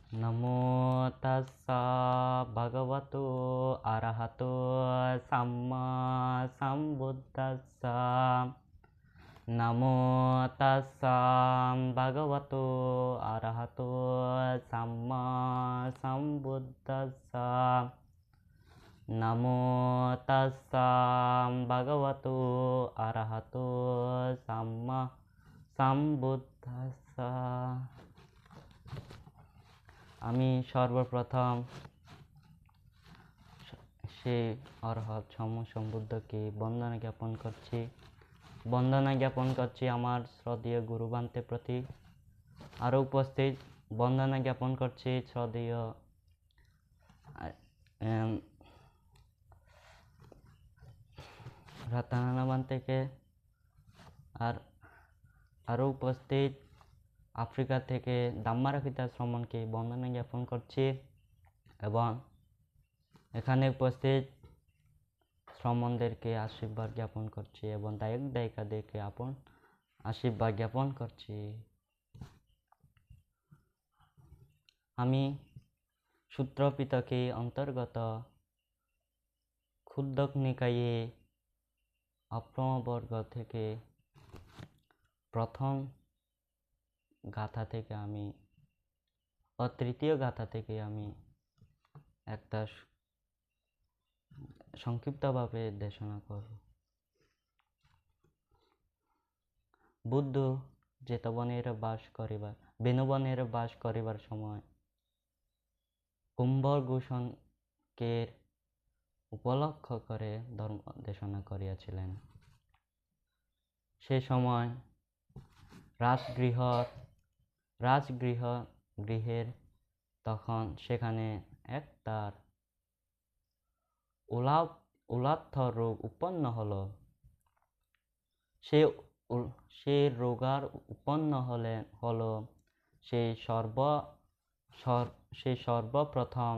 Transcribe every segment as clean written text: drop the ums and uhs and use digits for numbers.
नमो तस्सा भगवतो अरहतो सम्मा सम्बुद्धस्सा नमो तस्सा भगवतो अरहतो सम्मा सम्बुद्धस्सा नमो तस्सा भगवतो अरहतो सम्मा सम्बुद्धस्सा। আমি সর্বপ্রথম সেই অরহৎ সম্বুদ্ধকে বন্দনা জ্ঞাপন করছি আমার শ্রদ্ধেয় গুরুবান্তের প্রতি। আরও উপস্থিত বন্দনা জ্ঞাপন করছি শ্রদ্ধেয় রতনানা বান্তেকে। আরও উপস্থিত আফ্রিকা থেকে দাম্মারাকিতা শ্রমণকে বন্দনা জ্ঞাপন করছি এবং এখানে উপস্থিত শ্রমণদেরকে আশীর্বাদ জ্ঞাপন করছি এবং দায়ক দায়িকাদেরকে আপন আশীর্বাদ জ্ঞাপন করছি। আমি সূত্র পিটকে অন্তর্গত ক্ষুদ্রক নিকায়ে অপ্রমবর্গ থেকে প্রথম গাথা থেকে তৃতীয় গাথা থেকে আমি একটা সংক্ষিপ্তভাবে দেশনা করব। বুদ্ধ বেনুবনের বাস করিবার সময় কুম্ভঘোষকে উপলক্ষ করে ধর্ম দেশনা করিয়াছিলেন। সে সময় রাজগৃহের তখন সেখানে তার উলাত্থ রোগ উৎপন্ন হল। সে রোগার উৎপন্ন হলো সে সর্বপ্রথম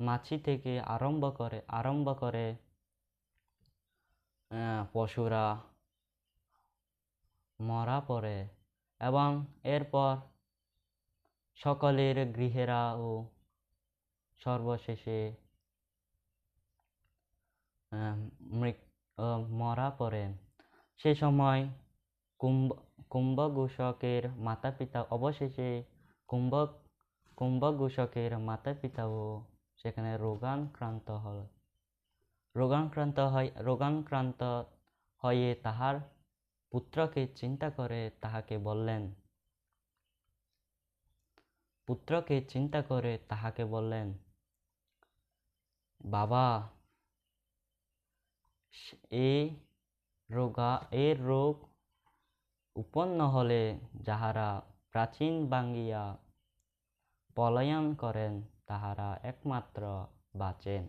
মাছি থেকে আরম্ভ করে পশুরা মরা পড়ে এবং এরপর সকলের গৃহেরা ও সর্বশেষে মরা পড়ে। সে সময় কুম্ভঘোষকের মাতা পিতা অবশেষে কুম্ভঘোষকের মাতা পিতাও সেখানে রোগাক্রান্ত হয়ে তাহার পুত্রকে চিন্তা করে তাহাকে বললেন, বাবা, এর রোগ উৎপন্ন হলে যাহারা প্রাচীন ভাঙ্গিয়া পলায়ন করেন তাহারা একমাত্র বাঁচেন।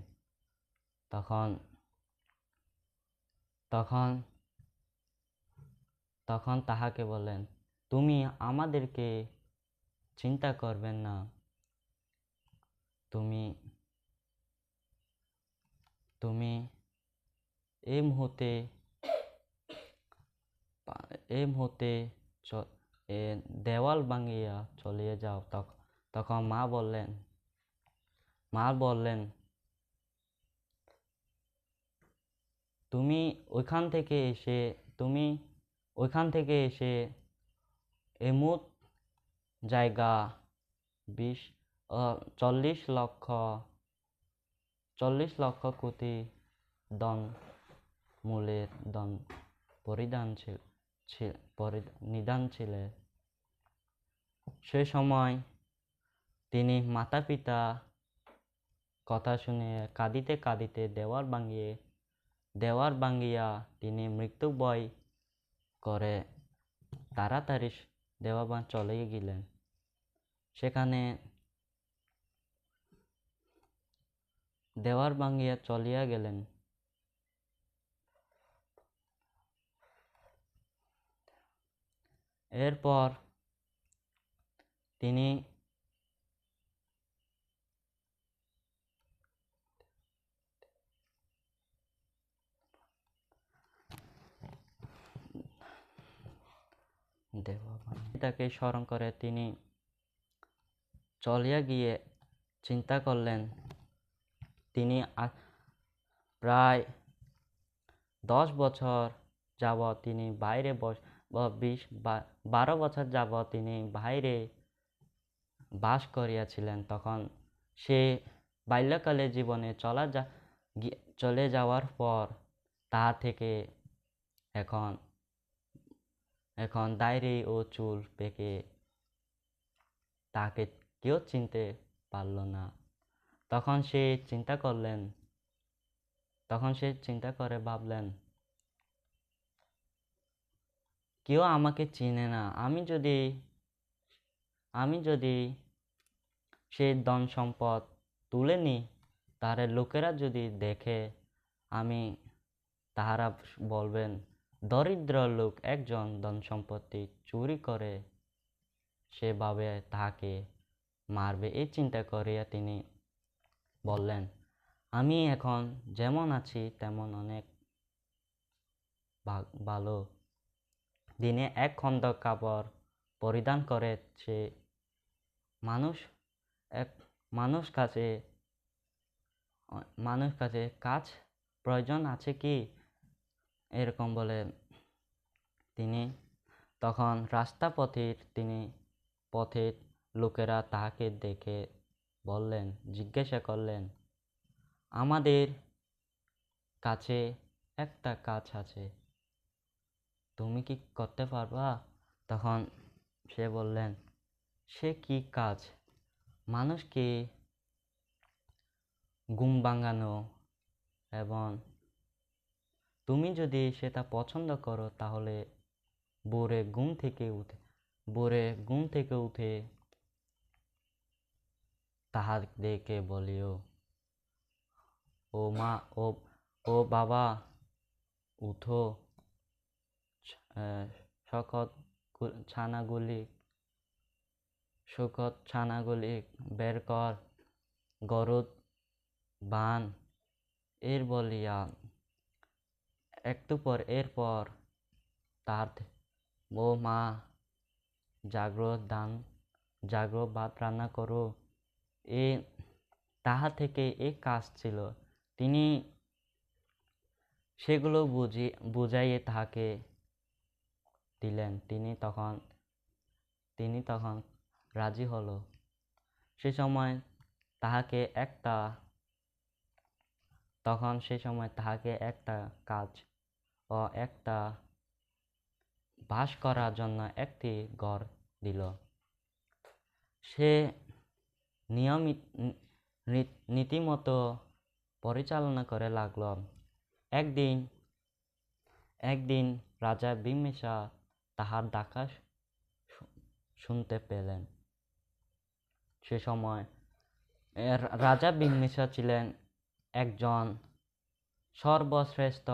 তখন তাহাকে বললেন, তুমি আমাদেরকে চিন্তা করবেন না, তুমি এই মুহূর্তে দেওয়াল ভাঙিয়া চলিয়ে যাও। তখন মা বললেন, তুমি ওইখান থেকে এসে এমুত জায়গা 40 লক্ষ কোটি মূলের নিদান ছিলে। সে সময় তিনি মাতা পিতা কথা শুনে কাঁদিতে কাঁদিতে দেওয়ার ভাঙ্গিয়া তিনি মৃত্যু ভয় করে তাড়াতাড়ি দেওয়ার চলে গেলেন। সেখানে দেওয়ার ভাঙ্গিয়া চলিয়া গেলেন। এরপর তিনি তাকে স্মরণ করে তিনি চলিয়া গিয়ে চিন্তা করলেন, তিনি প্রায় 10 বছর যাবৎ তিনি বাইরে 12 বছর যাবৎ তিনি বাইরে বাস করিয়াছিলেন। তখন সে বাল্যকালে জীবনে চলে যাওয়ার পর তাহার থেকে এখন এখন দাড়ি ও চুল পেকে তাকে কেউ চিনতে পারল না। তখন সে চিন্তা করে ভাবলেন, কেউ আমাকে চিনে না। আমি যদি সেই ধন সম্পদ তুলে নিই, তাহলে লোকেরা যদি দেখে, তাহারা বলবেন দরিদ্র লোক একজন ধন সম্পত্তি চুরি করে, সেভাবে তাহাকে মারবে। এই চিন্তা করিয়া তিনি বললেন, আমি এখন যেমন আছি তেমন অনেক ভালো। দিনে এক খণ্ড কাপড় পরিধান করে সে মানুষ কাছে কাজ প্রয়োজন আছে কি, এরকম বলে তিনি। তখন পথের লোকেরা তাহাকে দেখে জিজ্ঞাসা করলেন, আমাদের কাছে একটা কাজ আছে, তুমি কি করতে পারবা? তখন সে বললেন, সে কি কাজ? মানুষকে ঘুম ভাঙানো, এবং তুমি যদি সেটা পছন্দ করো তাহলে ভোরে ঘুম থেকে উঠে তাহাদেরকে বলিও, ও মা, ও বাবা, উঠো, শকত ছানাগুলি বের কর, গরুদ বান। এর বলিয়া এরপর তার ও মা, জাগ্র ভাত রান্না করো। তাহা থেকে এই কাজ ছিল। তিনি সেগুলো বুঝাইয়ে তাহাকে দিলেন। তিনি তখন রাজি হল। সে সময় তাহাকে একটা কাজ ও একটা বাস করার জন্য একটি ঘর দিল। সে নীতিমতো পরিচালনা করে লাগল। একদিন রাজা বিম্বিসার তাহার ডাকা শুনতে পেলেন। সে সময় রাজা বিম্বিসার ছিলেন একজন সর্বশ্রেষ্ঠ,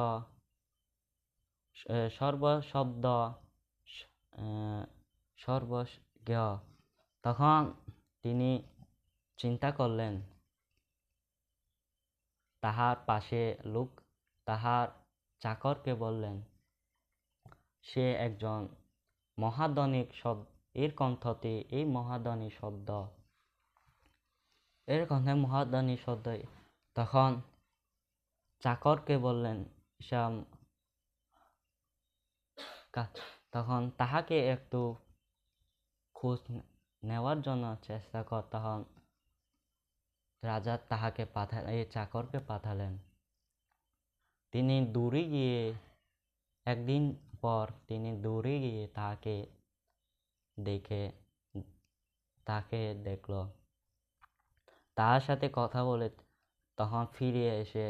সর্বজ্ঞ। তখন তিনি চিন্তা করলেন, তাহার পাশে তাহার চাকরকে বললেন, সে একজন মহাধনী শব্দ, এর কণ্ঠতে এই মহাধনী শব্দ। তখন চাকরকে বললেন, তখন তাহাকে একটু খোঁজ নেওয়ার জন্য চেষ্টা কর। তখন রাজা চাকরকে পাঠালেন। তিনি একদিন পর দূরে গিয়ে তাকে দেখল, তাহার সাথে কথা বলে তখন ফিরে এসে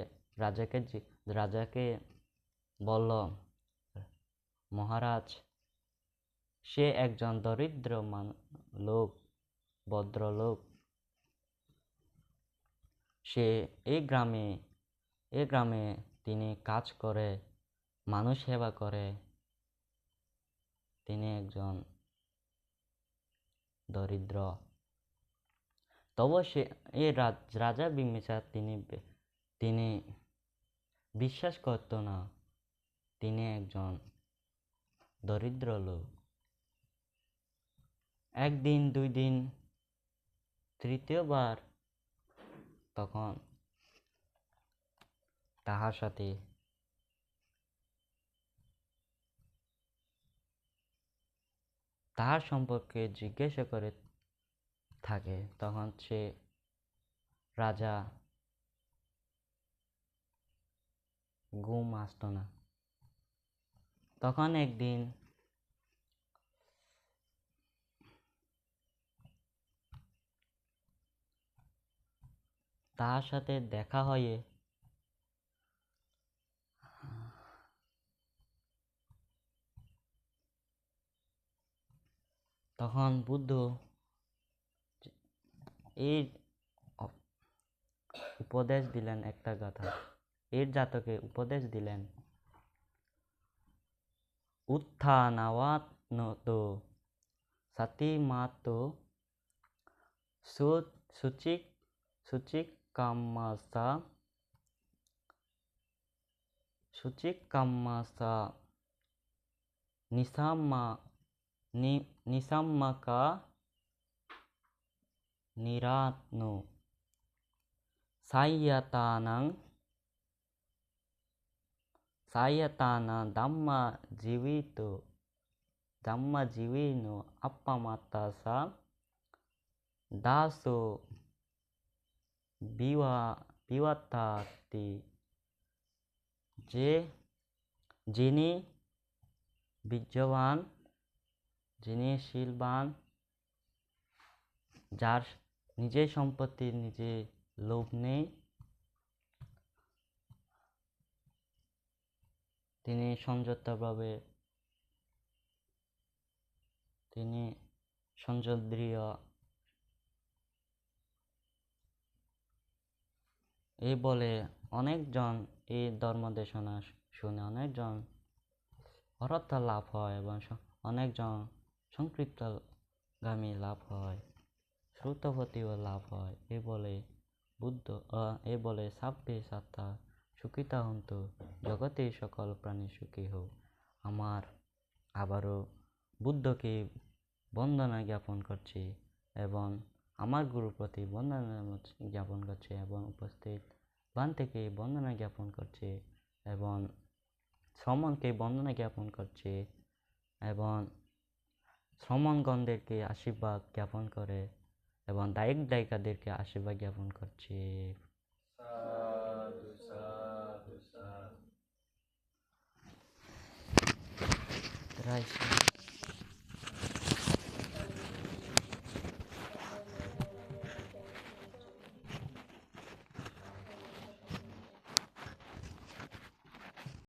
রাজাকে বলল, মহারাজ, সে একজন দরিদ্র ভদ্রলোক। সে এই গ্রামে তিনি কাজ করে, মানুষ সেবা করে। তিনি একজন দরিদ্র। তবে রাজা বিম্বিসার তিনি বিশ্বাস করত না তিনি একজন দরিদ্র লোক। একদিন, 2 দিন তৃতীয়বার তখন তাহার সাথে তাহার সম্পর্কে জিজ্ঞাসা করে থাকে, তখন সে রাজা ঘুম আসতো না। তখন একদিন তাহার সাথে দেখা হয়ে তখন বুদ্ধ এই উপদেশ দিলেন, একটা কথা এর জাতকে উপদেশ দিলেন, উত্থানাওয়াতো সাতিমাতো সুচিক সুচিকাম্মাসা সুচিকাম্মাসা নিসাম্মা নিসাম্মাকা নিরাতনো সাইয়াতানাং সায়তানা ধাম্মা জীবিনো আপ্পামাতাসা দাসো বিওয়াতাতি, যে যিনি বিদ্যবান, যিনি শীলবান, যার নিজের সম্পত্তির নিজে লোভ নেই, তিনি সংযতভাবে তিনি সংযদ্রিয়। এই বলে অনেকজন এই ধর্মদেশনা শুনে অনেকজন অরহত লাভ হয় এবং অনেকজন সংক্ষিপ্তগামী লাভ হয়, শ্রুতপতিও লাভ হয়। এই বলে সাব্বে সাত্তা সুখিতা হন্তু, জগতে সকল প্রাণী সুখী হোক। আমার আবারও বুদ্ধকে বন্দনা জ্ঞাপন করছি এবং আমার গুরুর প্রতি বন্দনা জ্ঞাপন করছে এবং উপস্থিত বান থেকে বন্দনা জ্ঞাপন করছে এবং শ্রমণকে বন্দনা জ্ঞাপন করছে এবং শ্রমণগণদেরকে আশীর্বাদ জ্ঞাপন করে এবং দায়িক দায়িকাদেরকে আশীর্বাদ জ্ঞাপন করছে। সাধু সাধু সাধু।